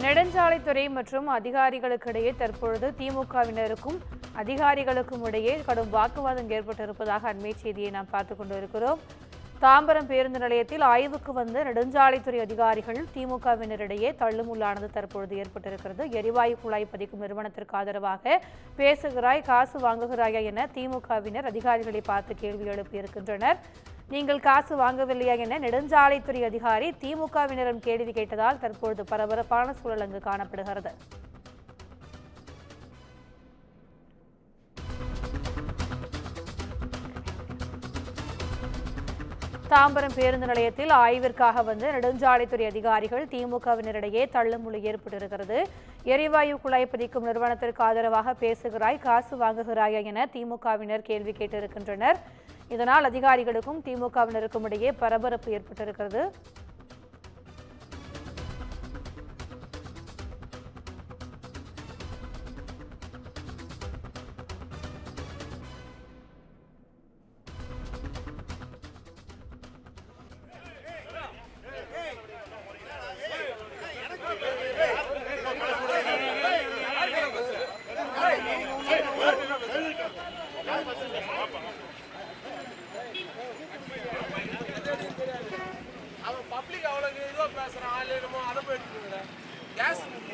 நெடுஞ்சாலைத்துறை மற்றும் அதிகாரிகளுக்கிடையே தற்பொழுது திமுகவினருக்கும் அதிகாரிகளுக்கும் இடையே கடும் வாக்குவாதம் ஏற்பட்டிருப்பதாக அண்மை செய்தியை நாம் பார்த்துக் கொண்டிருக்கிறோம். தாம்பரம் பேருந்து நிலையத்தில் ஆய்வுக்கு வந்த நெடுஞ்சாலைத்துறை அதிகாரிகள் திமுகவினரிடையே தள்ளுமுள்ளானது தற்பொழுது ஏற்பட்டிருக்கிறது. எரிவாயு குழாய் பதிக்கும் நிறுவனத்திற்கு ஆதரவாக பேசுகிறாய், காசு வாங்குகிறாயா என திமுகவினர் அதிகாரிகளை பார்த்து கேள்வி எழுப்பியிருக்கின்றனர். நீங்கள் காசு வாங்கவில்லையா என நெடுஞ்சாலைத்துறை அதிகாரி திமுகவினரும் கேள்வி கேட்டதால் தற்பொழுது பரபரப்பான சூழல் அங்கு காணப்படுகிறது. தாம்பரம் பேருந்து நிலையத்தில் ஆய்விற்காக வந்து நெடுஞ்சாலைத்துறை அதிகாரிகள் திமுகவினரிடையே தள்ளுமுள்ளு ஏற்பட்டிருக்கிறது. எரிவாயு குழாய் பதிக்கும் நிறுவனத்திற்கு ஆதரவாக பேசுகிறாய், காசு வாங்குகிறாயா என திமுகவினர் கேள்வி கேட்டிருக்கின்றனர். இதனால் அதிகாரிகளுக்கும் திமுகவினருக்கும் இடையே பரபரப்பு ஏற்பட்டிருக்கிறது. கேஸ்